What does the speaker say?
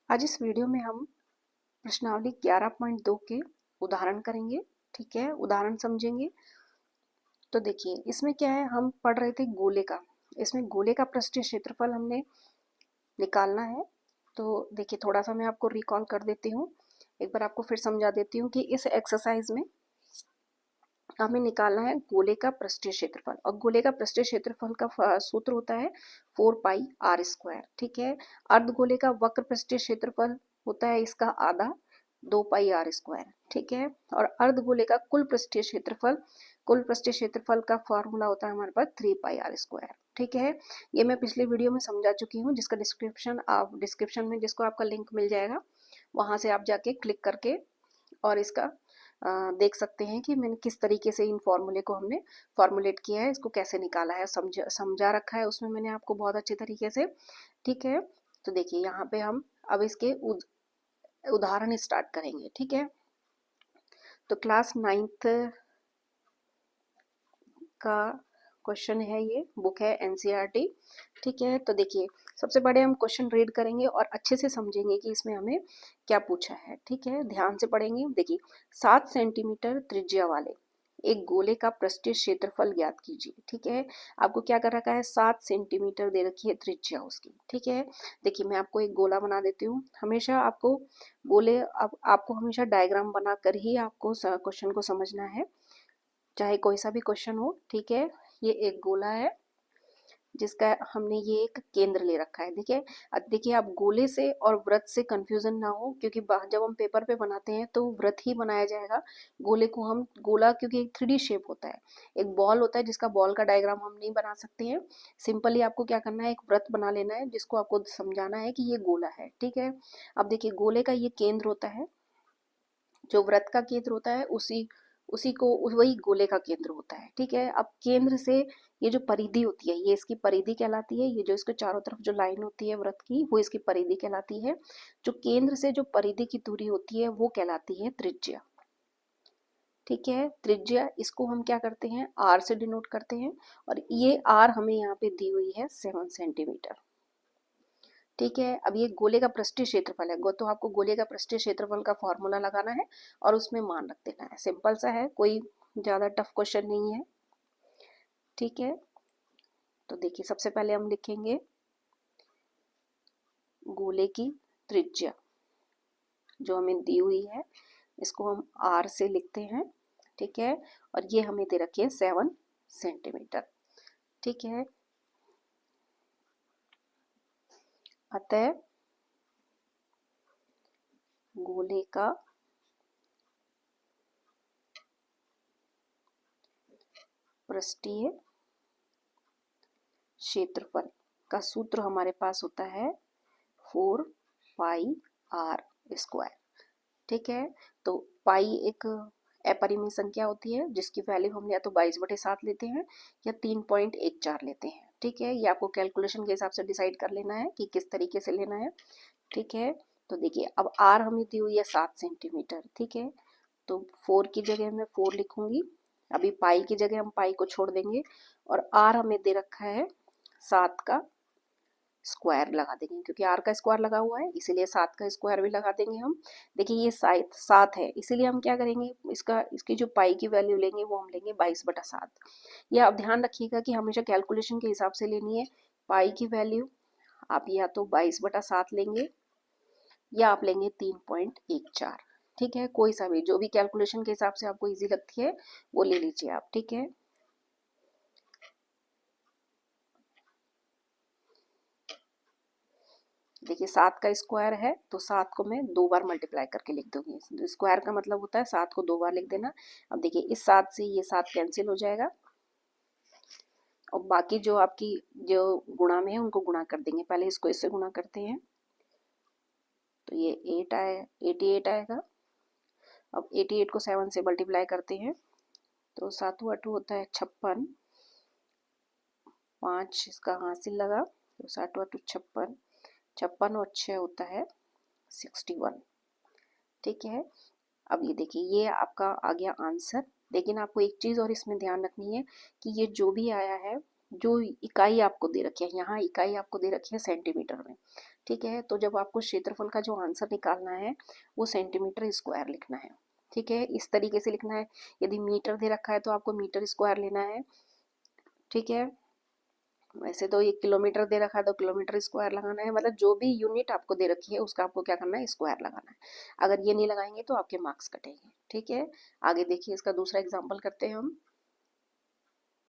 आज इस वीडियो में हम प्रश्नावली 11.2 के उदाहरण करेंगे। ठीक है, उदाहरण समझेंगे। तो देखिए इसमें क्या है, हम पढ़ रहे थे गोले का। इसमें गोले का पृष्ठीय क्षेत्रफल हमने निकालना है। तो देखिए थोड़ा सा मैं आपको रिकॉल कर देती हूँ, एक बार आपको फिर समझा देती हूँ कि इस एक्सरसाइज में हमें निकालना है गोले का पृष्ठीय क्षेत्रफल। और गोले का पृष्ठीय क्षेत्रफल का सूत्र होता है 4πr²। ठीक है, अर्धगोले का वक्र पृष्ठीय क्षेत्रफल होता है इसका आधा, 2πr²। ठीक है, और अर्धगोले का कुल पृष्ठीय क्षेत्रफल का फॉर्मूला होता है हमारे पास 3πr²। ठीक है, ये मैं पिछले वीडियो में समझा चुकी हूँ, जिसका डिस्क्रिप्शन में जिसको आपका लिंक मिल जाएगा, वहां से आप जाके क्लिक करके और इसका देख सकते हैं कि मैंने किस तरीके से इन फॉर्मूले को हमने फॉर्मुलेट किया है, इसको कैसे निकाला है, समझा रखा है उसमें मैंने आपको बहुत अच्छे तरीके से। ठीक है, तो देखिए यहाँ पे हम अब इसके उदाहरण स्टार्ट करेंगे। ठीक है, तो क्लास 9th का क्वेश्चन है, ये बुक है एनसीईआरटी। ठीक है, तो देखिए सबसे पहले हम क्वेश्चन रीड करेंगे और अच्छे से समझेंगे कि इसमें हमें क्या पूछा है। ठीक है, ध्यान से पढ़ेंगे। देखिए 7 सेंटीमीटर त्रिज्या वाले एक गोले का पृष्ठीय क्षेत्रफल ज्ञात कीजिए। ठीक है, आपको क्या कर रखा है, 7 सेंटीमीटर दे रखी है त्रिज्या उसकी। ठीक है, देखिए मैं आपको एक गोला बना देती हूँ। हमेशा आपको आपको हमेशा डायग्राम बनाकर ही आपको क्वेश्चन को समझना है, चाहे कोई सा भी क्वेश्चन हो। ठीक है, ये एक गोला है जिसका हमने ये एक केंद्र ले रखा है। देखिए अब देखिए आप गोले से और वृत्त से कंफ्यूजन ना हो, क्योंकि जब हम पेपर पे बनाते हैं तो वृत्त ही बनाया जाएगा। गोले को हम गोला क्योंकि एक 3D शेप होता है, एक बॉल होता है जिसका बॉल का डायग्राम हम नहीं बना सकते हैं। सिंपली आपको क्या करना है, एक वृत्त बना लेना है जिसको आपको समझाना है कि ये गोला है। ठीक है, अब देखिए गोले का ये केंद्र होता है, जो वृत्त का केंद्र होता है उसी उसी को वही गोले का केंद्र होता है। ठीक है, अब केंद्र से ये जो परिधि होती है, ये इसकी परिधि कहलाती है। ये जो इसके चारों तरफ जो लाइन होती है वृत्त की, वो इसकी परिधि कहलाती है। जो केंद्र से जो परिधि की दूरी होती है वो कहलाती है त्रिज्या। ठीक है, त्रिज्या इसको हम क्या करते हैं, आर से डिनोट करते हैं, और ये आर हमें यहाँ पे दी हुई है 7 सेंटीमीटर। ठीक है, अब ये गोले का पृष्ठीय क्षेत्रफल है, तो आपको गोले का पृष्ठीय क्षेत्रफल का फॉर्मूला लगाना है और उसमें मान रख देना है। सिंपल सा है, कोई ज्यादा टफ क्वेश्चन नहीं है। ठीक है, तो देखिए सबसे पहले हम लिखेंगे गोले की त्रिज्या जो हमें दी हुई है, इसको हम आर से लिखते हैं। ठीक है, और ये हमें दे रखी है 7 सेंटीमीटर। ठीक है, अतः गोले का पृष्ठीय क्षेत्रफल का सूत्र हमारे पास होता है 4πr²। ठीक है, तो पाई एक अपरिमेय संख्या होती है जिसकी वैल्यू हम या तो 22/7 लेते हैं या 3.14 लेते हैं। ठीक है, ये आपको कैलकुलेशन के हिसाब से डिसाइड कर लेना है कि किस तरीके से लेना है। ठीक है, तो देखिए अब आर हमें दी हुई है 7 सेंटीमीटर। ठीक है, तो 4 की जगह मैं 4 लिखूंगी, अभी पाई की जगह हम पाई को छोड़ देंगे, और आर हमें दे रखा है 7 का स्क्वायर लगा देंगे, क्योंकि आर का स्क्वायर लगा हुआ है इसीलिए 7 का स्क्वायर भी लगा देंगे हम। देखिए ये 7 है, इसीलिए हम क्या करेंगे, इसकी जो पाई की वैल्यू लेंगे वो हम लेंगे 22/7। यह अब ध्यान रखिएगा कि हमेशा कैलकुलेशन के हिसाब से लेनी है। पाई की वैल्यू आप या तो 22/7 लेंगे या आप लेंगे 3.14। ठीक है, कोई सा भी, जो भी कैलकुलेशन के हिसाब से आपको इजी लगती है वो ले लीजिए आप। ठीक है, देखिए 7 का स्क्वायर है तो 7 को मैं 2 बार मल्टीप्लाई करके लिख दूंगी। स्क्वायर का मतलब होता है 7 को 2 बार लिख देना। अब देखिए इस 7 से ये 7 कैंसिल हो जाएगा, और बाकी जो आपकी जो गुणा में है उनको गुणा कर देंगे। पहले इसको इससे गुणा करते हैं, तो ये 88 आएगा। अब 88 को 7 से मल्टीप्लाई करते हैं तो 7 8 होता है 56, 5 इसका हासिल लगा तो 7 8 56, 56 और 6 होता है 61। ठीक है, अब ये देखिए ये आपका आ गया आंसर। लेकिन आपको एक चीज और इसमें ध्यान रखनी है कि ये जो भी आया है, जो इकाई आपको दे रखी है, यहाँ इकाई आपको दे रखी है सेंटीमीटर में। ठीक है। तो जब आपको क्षेत्रफल का जो आंसर निकालना है वो सेंटीमीटर स्क्वायर लिखना है। ठीक है, इस तरीके से लिखना है। यदि मीटर दे रखा है तो आपको मीटर स्क्वायर लेना है। ठीक है, वैसे तो ये किलोमीटर दे रखा है तो किलोमीटर स्क्वायर लगाना है, मतलब जो भी यूनिट आपको दे रखी है उसका आपको क्या करना है, स्क्वायर लगाना है। अगर ये नहीं लगाएंगे तो आपके मार्क्स कटेंगे। ठीक है, आगे देखिए इसका दूसरा एग्जाम्पल करते हैं हम।